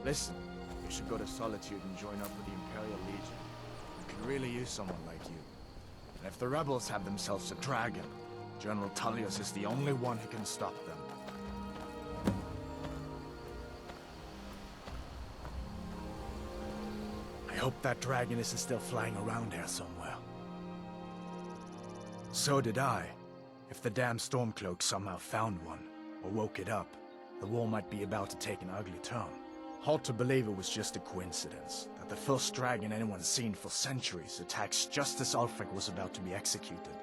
Listen, you should go to Solitude and join up with the Imperial Legion. We could really use someone like you. And if the rebels have themselves a dragon, General Tullius is the only one who can stop them. I hope that dragon isn't still flying around here somewhere. So did I. If the damn Stormcloak somehow found one, or woke it up, the war might be about to take an ugly turn. Hard to believe it was just a coincidence, that the first dragon anyone's seen for centuries attacks just as Ulfric was about to be executed.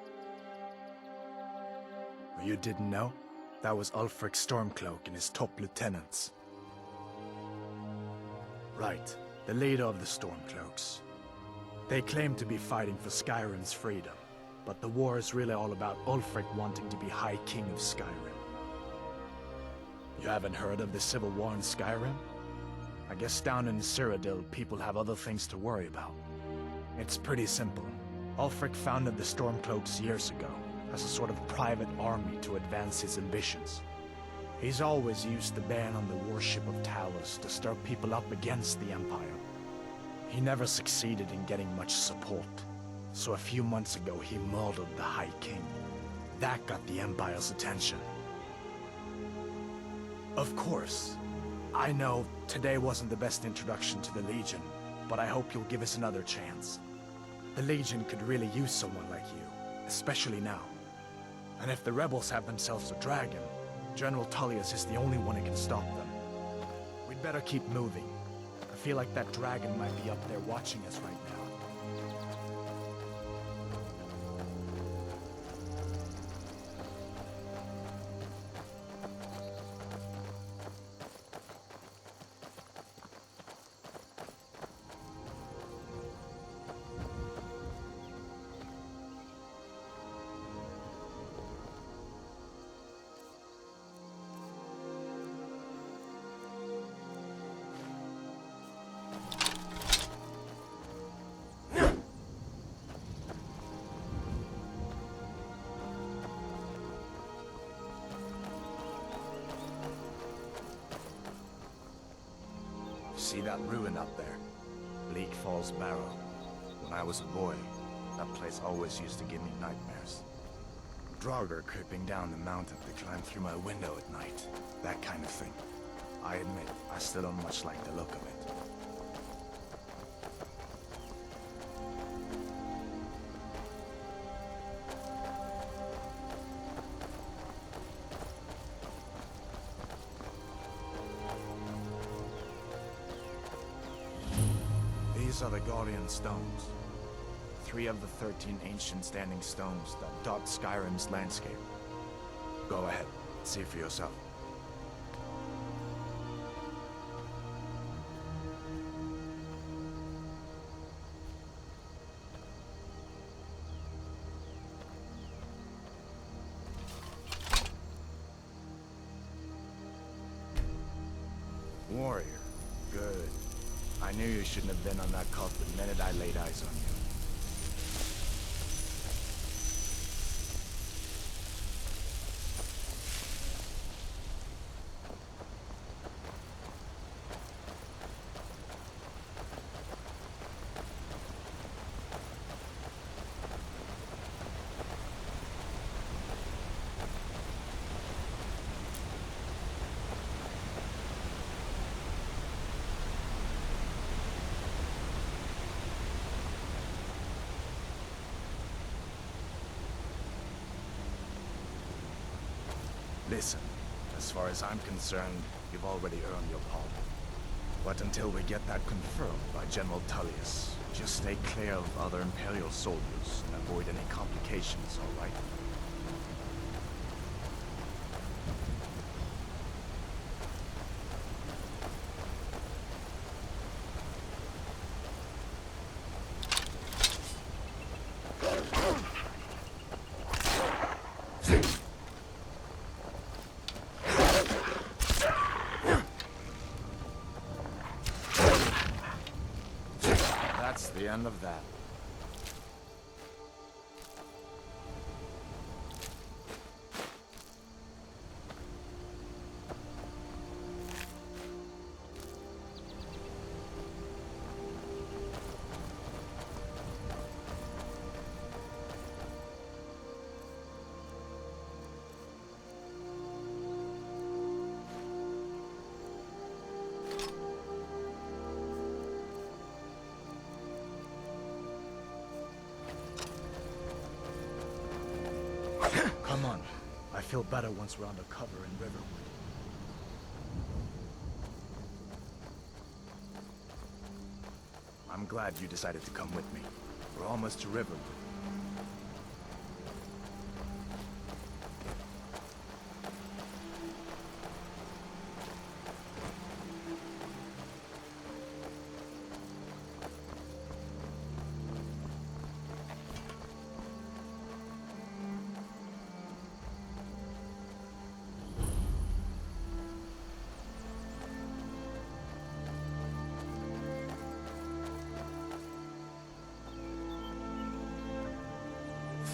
But you didn't know? That was Ulfric's Stormcloak and his top lieutenants. Right, the leader of the Stormcloaks. They claim to be fighting for Skyrim's freedom, but the war is really all about Ulfric wanting to be High King of Skyrim. You haven't heard of the civil war in Skyrim? I guess down in Cyrodiil, people have other things to worry about. It's pretty simple. Ulfric founded the Stormcloaks years ago, as a sort of private army to advance his ambitions. He's always used the ban on the worship of Talos to stir people up against the Empire. He never succeeded in getting much support, so a few months ago he murdered the High King. That got the Empire's attention. Of course, I know today wasn't the best introduction to the Legion, but I hope you'll give us another chance. The Legion could really use someone like you, especially now. And if the rebels have themselves a dragon, General Tullius is the only one who can stop them. We'd better keep moving. I feel like that dragon might be up there watching us right now. See that ruin up there? Bleak Falls Barrow. When I was a boy, that place always used to give me nightmares. Draugr creeping down the mountain to climb through my window at night. That kind of thing. I admit, I still don't much like the look of it. These are the Guardian Stones. 3 of the 13 ancient standing stones that dot Skyrim's landscape. Go ahead, see for yourself. Warrior. Good. I knew you shouldn't have been on that cult the minute I laid eyes on you. Listen, as far as I'm concerned, you've already earned your pardon. But until we get that confirmed by General Tullius, just stay clear of other Imperial soldiers and avoid any complications, all right? That's the end of that. Come on. I feel better once we're under cover in Riverwood. I'm glad you decided to come with me. We're almost to Riverwood.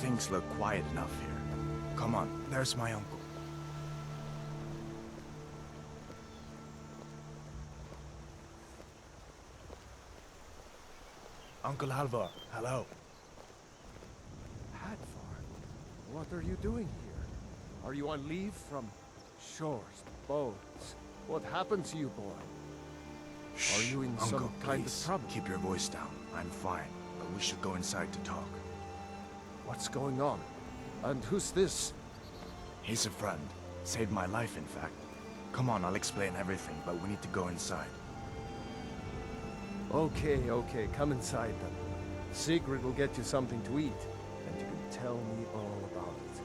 Things look quiet enough here. Come on, there's my uncle. Uncle Halvar, hello. Hadvar, what are you doing here? Are you on leave from shores, boats? What happened to you, boy? Shh, Are you in Uncle, some kind of please, trouble? keep your voice down. I'm fine, but we should go inside to talk. What's going on? And who's this? He's a friend. Saved my life, in fact. Come on, I'll explain everything, but we need to go inside. Okay, come inside then. Sigrid will get you something to eat, and you can tell me all about it.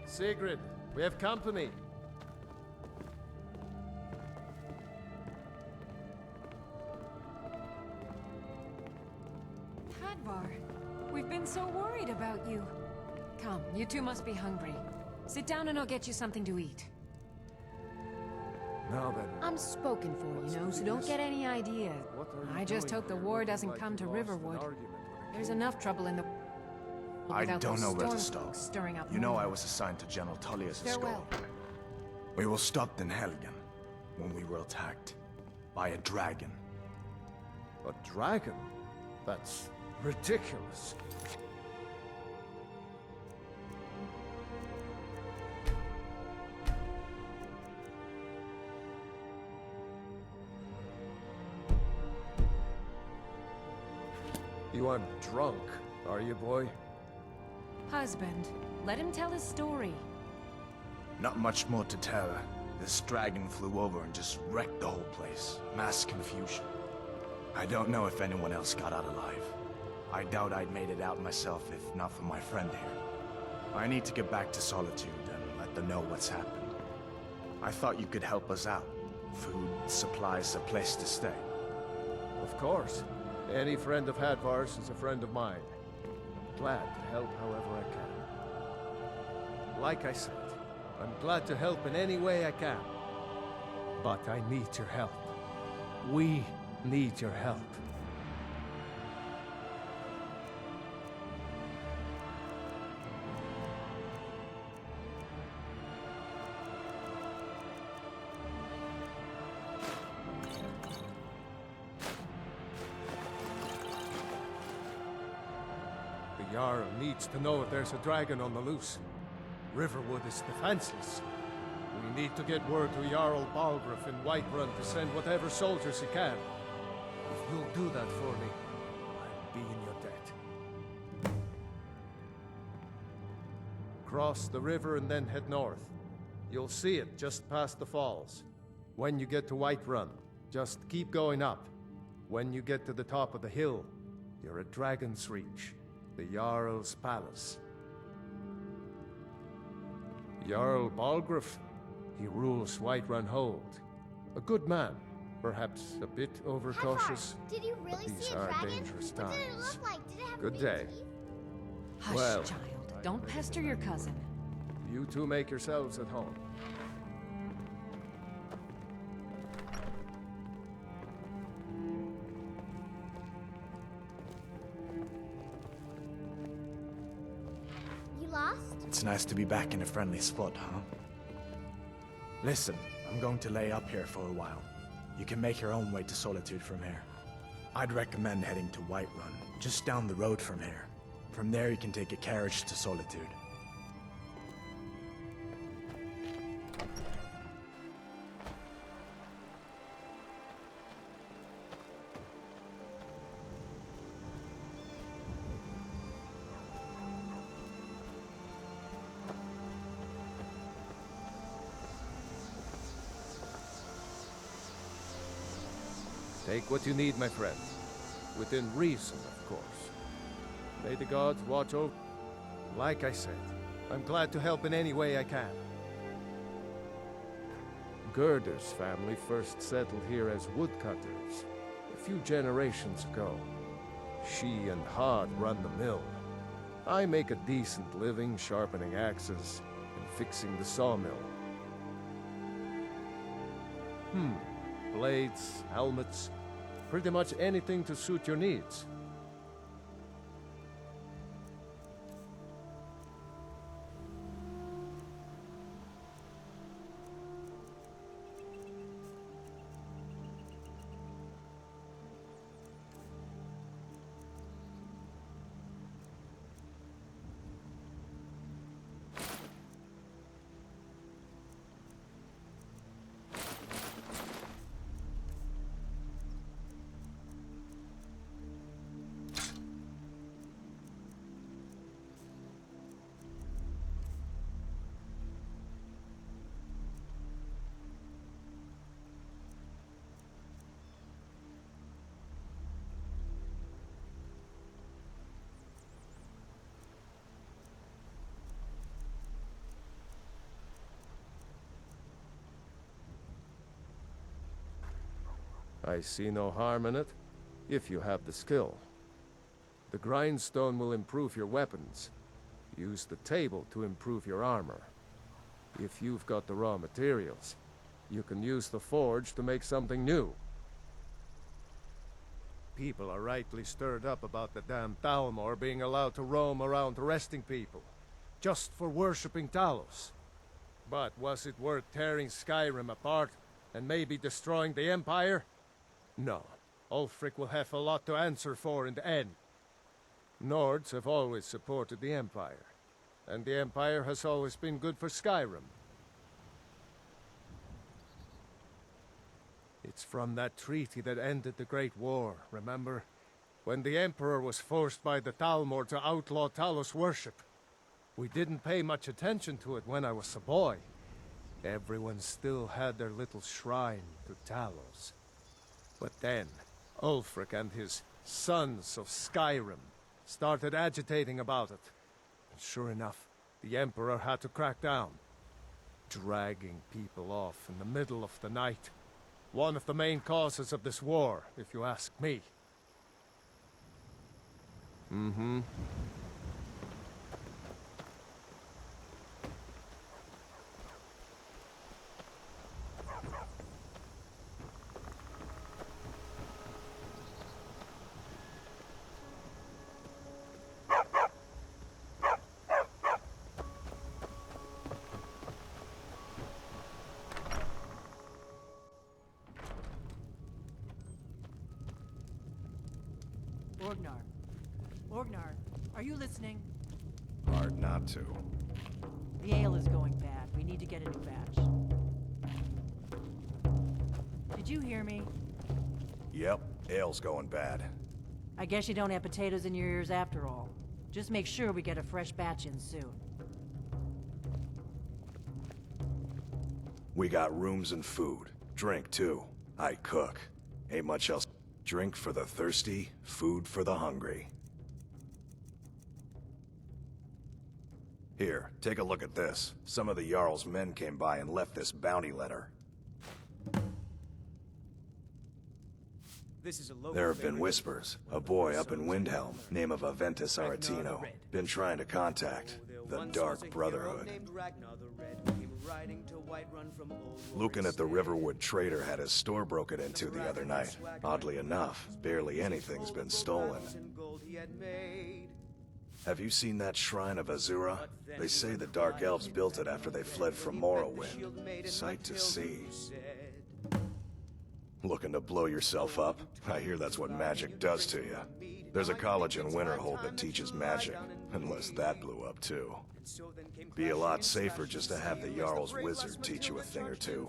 Sigrid, we have company. Hadvar, we've been so worried about you. Come, you two must be hungry. Sit down and I'll get you something to eat. Now then, I'm spoken for, you know, so don't get any ideas. what are you I just doing hope the here war looking doesn't like come you to lost an Riverwood. argument with a There's king? enough trouble in the I without don't those know where to storm stop. cloaks stirring up You know more. I was assigned to General Tullius' Farewell. escort. We were stopped in Helgen when we were attacked by a dragon. A dragon? That's ridiculous. You aren't drunk, are you, boy? Husband, let him tell his story. Not much more to tell. This dragon flew over and just wrecked the whole place. Mass confusion. I don't know if anyone else got out alive. I doubt I'd made it out myself if not for my friend here. I need to get back to Solitude and let them know what's happened. I thought you could help us out. Food, supplies, a place to stay. Of course. Any friend of Hadvar's is a friend of mine. Glad to help however I can. Like I said, I'm glad to help in any way I can. But I need your help. We need your help. The Jarl needs to know if there's a dragon on the loose. Riverwood is defenseless. We need to get word to Jarl Balgruuf in Whiterun to send whatever soldiers he can. If you'll do that for me, I'll be in your debt. Cross the river and then head north. You'll see it just past the falls. When you get to Whiterun, just keep going up. When you get to the top of the hill, you're at Dragon's Reach, the Jarl's palace. Jarl Balgruuf, he rules Whiterun Hold. A good man, perhaps a bit overcautious. Did you really These see a are dragon? dangerous What did it times. look like? Did it have Good big day. teeth? Hush, Well, child. Don't pester your cousin. You two make yourselves at home. You lost? It's nice to be back in a friendly spot, huh? Listen, I'm going to lay up here for a while. You can make your own way to Solitude from here. I'd recommend heading to Whiterun, just down the road from here. From there you can take a carriage to Solitude. Take what you need, my friend. Within reason, of course. May the gods watch over... Like I said, I'm glad to help in any way I can. Gerder's family first settled here as woodcutters a few generations ago. She and Hod run the mill. I make a decent living sharpening axes and fixing the sawmill. Blades, helmets, pretty much anything to suit your needs. I see no harm in it, if you have the skill. The grindstone will improve your weapons. Use the table to improve your armor. If you've got the raw materials, you can use the forge to make something new. People are rightly stirred up about the damn Thalmor being allowed to roam around arresting people, just for worshipping Talos. But was it worth tearing Skyrim apart and maybe destroying the Empire? No. Ulfric will have a lot to answer for in the end. Nords have always supported the Empire, and the Empire has always been good for Skyrim. It's from that treaty that ended the Great War, remember? When the Emperor was forced by the Thalmor to outlaw Talos worship. We didn't pay much attention to it when I was a boy. Everyone still had their little shrine to Talos. But then, Ulfric and his Sons of Skyrim started agitating about it. And sure enough, the Emperor had to crack down. Dragging people off in the middle of the night. One of the main causes of this war, if you ask me. Orgnar, are you listening? Hard not to. The ale is going bad. We need to get a new batch. Did you hear me? Yep, ale's going bad. I guess you don't have potatoes in your ears after all. Just make sure we get a fresh batch in soon. We got rooms and food. Drink, too. I cook. Ain't much else. Drink for the thirsty, food for the hungry. Here, take a look at this. Some of the Jarl's men came by and left this bounty letter. There have been whispers. A boy up in Windhelm, name of Aventus Aretino, been trying to contact the Dark Brotherhood. Lucan at the Riverwood Trader had his store broken into the other night. Oddly enough, barely anything's been stolen. Have you seen that shrine of Azura? They say the Dark Elves built it after they fled from Morrowind. Sight to see. Looking to blow yourself up? I hear that's what magic does to you. There's a college in Winterhold that teaches magic, unless that blew up too. Be a lot safer just to have the Jarl's wizard teach you a thing or two.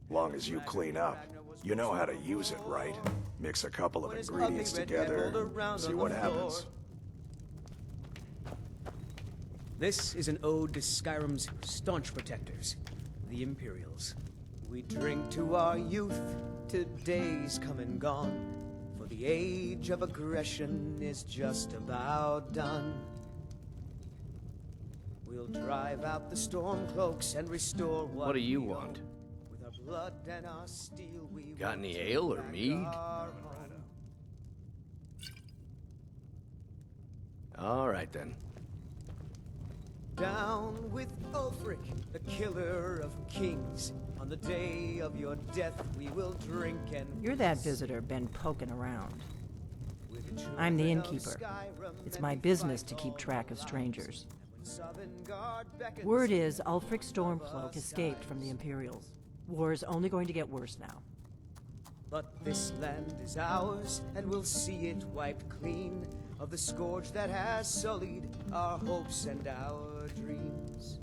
Long as you clean up, you know how to use it, right? Mix a couple of ingredients together, see what happens. This is an ode to Skyrim's staunch protectors, the Imperials. We drink to our youth, to days come and gone, for the age of aggression is just about done. We'll drive out the Stormcloaks and restore what do you we want? own. With our blood and our steel, we Got will any take ale or back mead? our home. All right then. Down with Ulfric, the killer of kings. On the day of your death, we will drink and You're that visitor been poking around. with the I'm the children of innkeeper. Skyrim, It's and my we business fight to keep all track of our strangers. lives. And when Sovngarde beckons, Word is Ulfric Stormcloak escaped from the Imperials. War is only going to get worse now. but this land is ours, and we'll see it wiped clean of the scourge that has sullied our hopes and our dreams.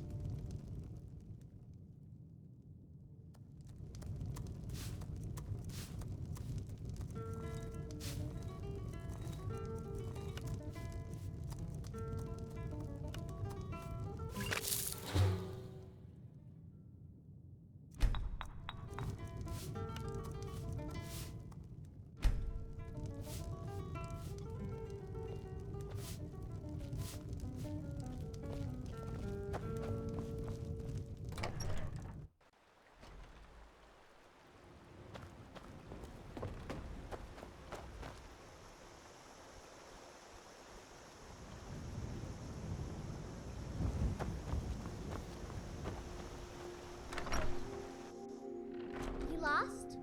You lost?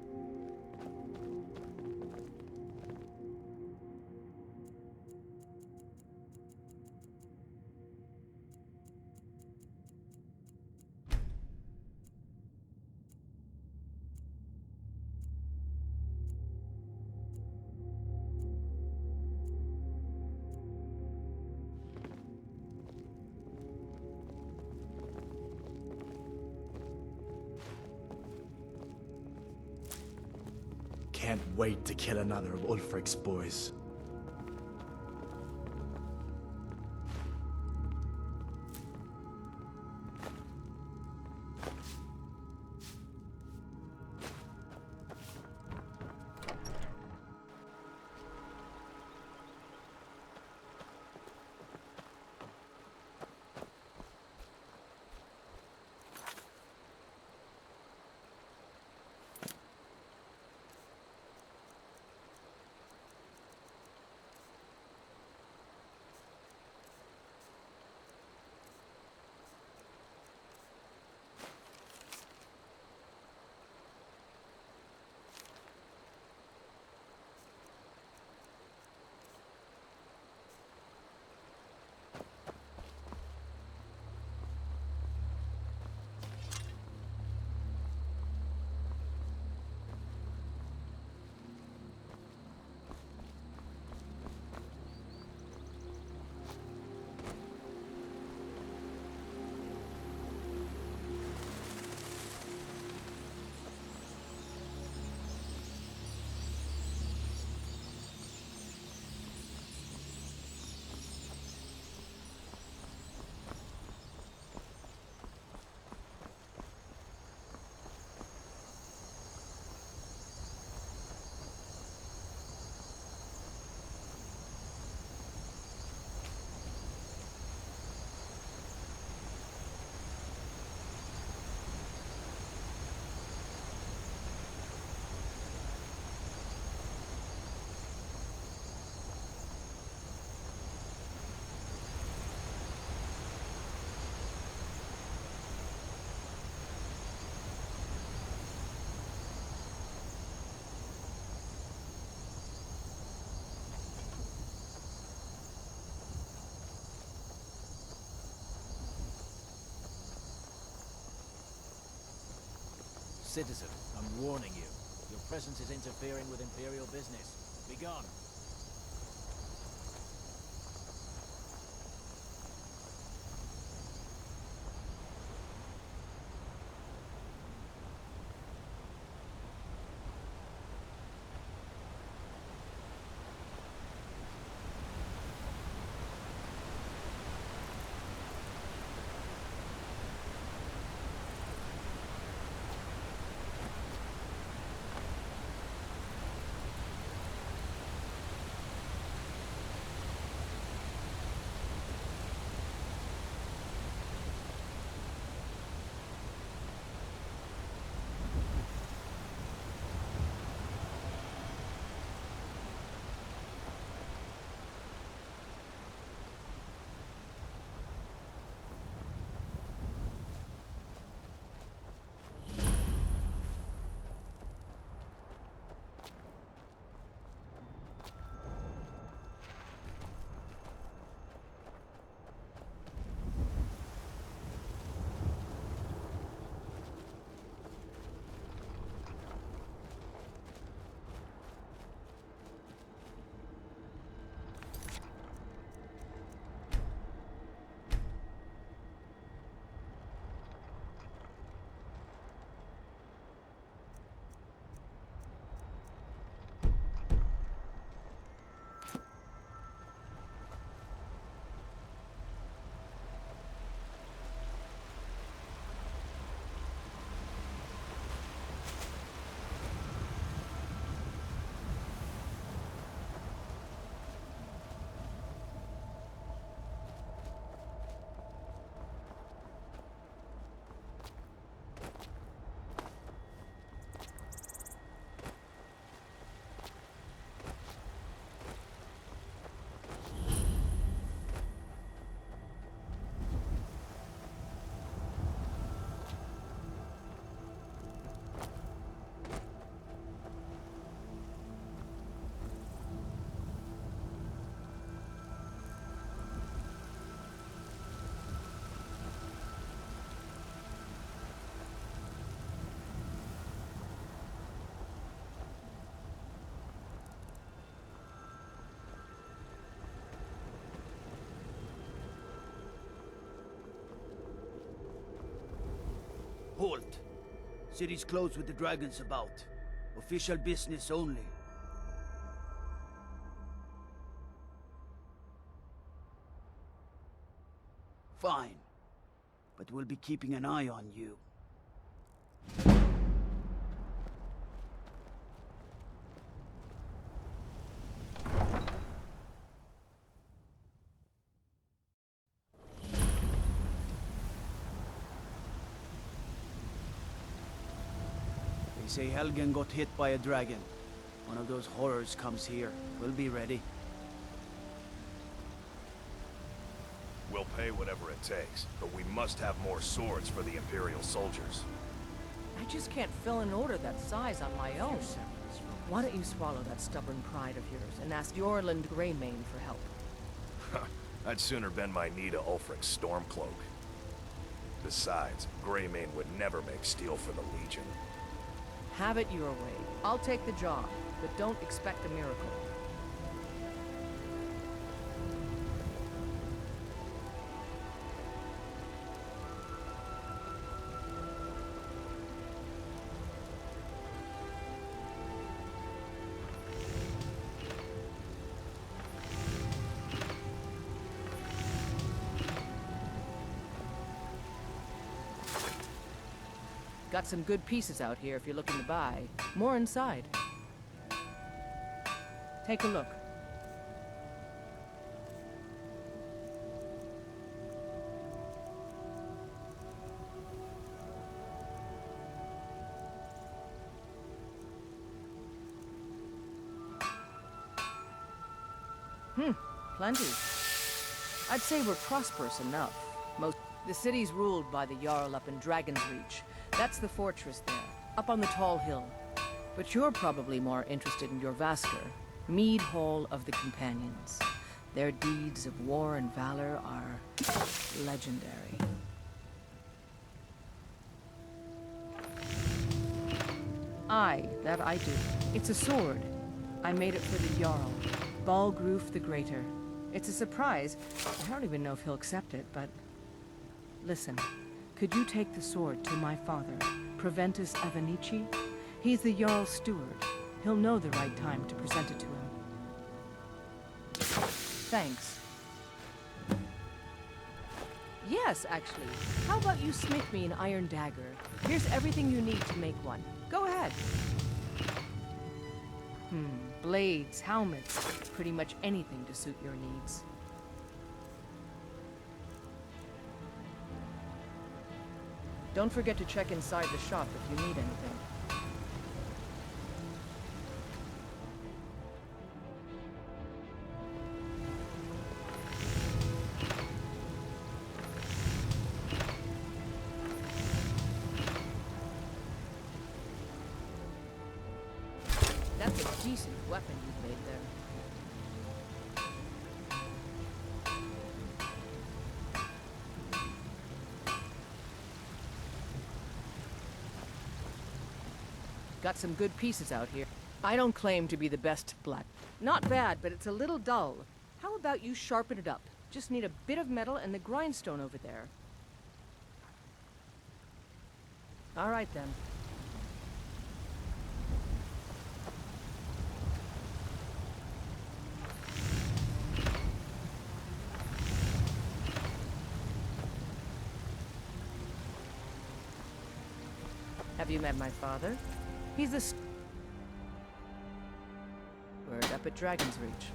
Can't wait to kill another of Ulfric's boys. citizen. I'm warning you. Your presence is interfering with Imperial business. Be gone. Halt! City's closed with the dragons about. Official business only. Fine. But we'll be keeping an eye on you. They say Helgen got hit by a dragon. One of those horrors comes here. We'll be ready. We'll pay whatever it takes, but we must have more swords for the Imperial soldiers. I just can't fill an order that size on my own. Why don't you swallow that stubborn pride of yours and ask Yorland Greymane for help? I'd sooner bend my knee to Ulfric's Stormcloak. Besides, Greymane would never make steel for the Legion. Have it your way. I'll take the job, but don't expect a miracle. Got some good pieces out here if you're looking to buy. More inside. Take a look. Plenty. I'd say we're prosperous enough. The city's ruled by the Jarl up in Dragon's Reach. That's the fortress there, up on the tall hill. But you're probably more interested in your Vasker, Mead Hall of the Companions. Their deeds of war and valor are legendary. That I do. It's a sword. I made it for the Jarl, Balgroof the Greater. It's a surprise. I don't even know if he'll accept it, but... Listen, could you take the sword to my father, Proventus Avenici? He's the Jarl's steward. He'll know the right time to present it to him. Thanks. Yes, actually. How about you smith me an iron dagger? Here's everything you need to make one. Go ahead. Blades, helmets, pretty much anything to suit your needs. Don't forget to check inside the shop if you need anything. That's a decent weapon you've made there. Got some good pieces out here. I don't claim to be the best black. Not bad, but it's a little dull. How about you sharpen it up? Just need a bit of metal and the grindstone over there. All right, then. Have you met my father? He's the steward up at Dragon's Reach.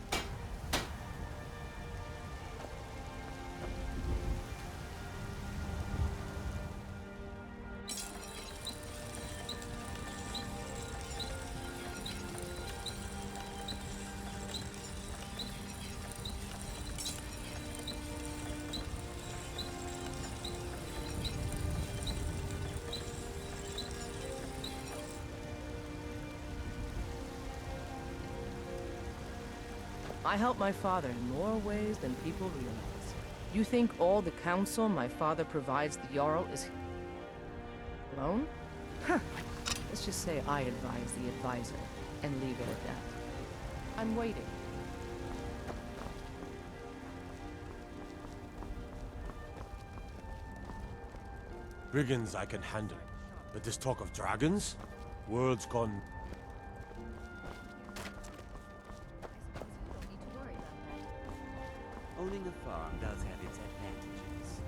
I help my father in more ways than people realize. You think all the counsel my father provides the Jarl is alone? Huh. Let's just say I advise the advisor and leave it at that. I'm waiting. Brigands I can handle, but this talk of dragons? World's gone... Owning a farm does have its advantages.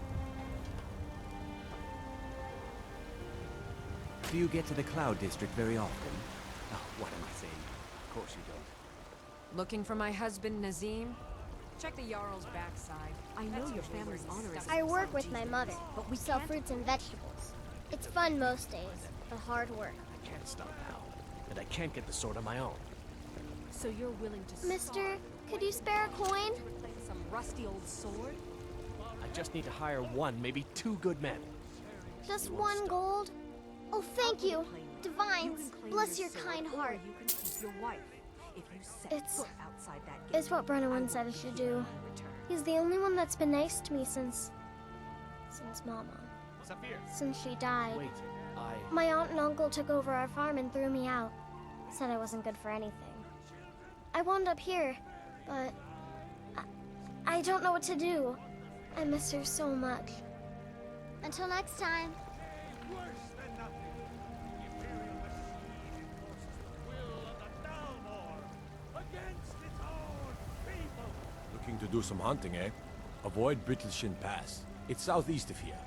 Do you get to the Cloud District very often? Oh, what am I saying? Of course you don't. Looking for my husband, Nazim? Check the Jarl's backside. I know your family's honor is... I work with my mother. We sell fruits and vegetables. It's fun most days, but hard work. I can't stop now, and I can't get the sword on my own. So you're willing to... Mister, could you spare a coin? Some rusty old sword? I just need to hire one, maybe two good men. Just 1 gold? Oh, thank you. Divines, bless your kind heart. You can keep your wife if you set foot outside that gate. It's what Brennan said I should do. He's the only one that's been nice to me since Mama. Since she died. Wait, My aunt and uncle took over our farm and threw me out. Said I wasn't good for anything. I wound up here, but I don't know what to do. I miss her so much. Until next time. Looking to do some hunting, eh? Avoid Brittleshin Pass. It's southeast of here.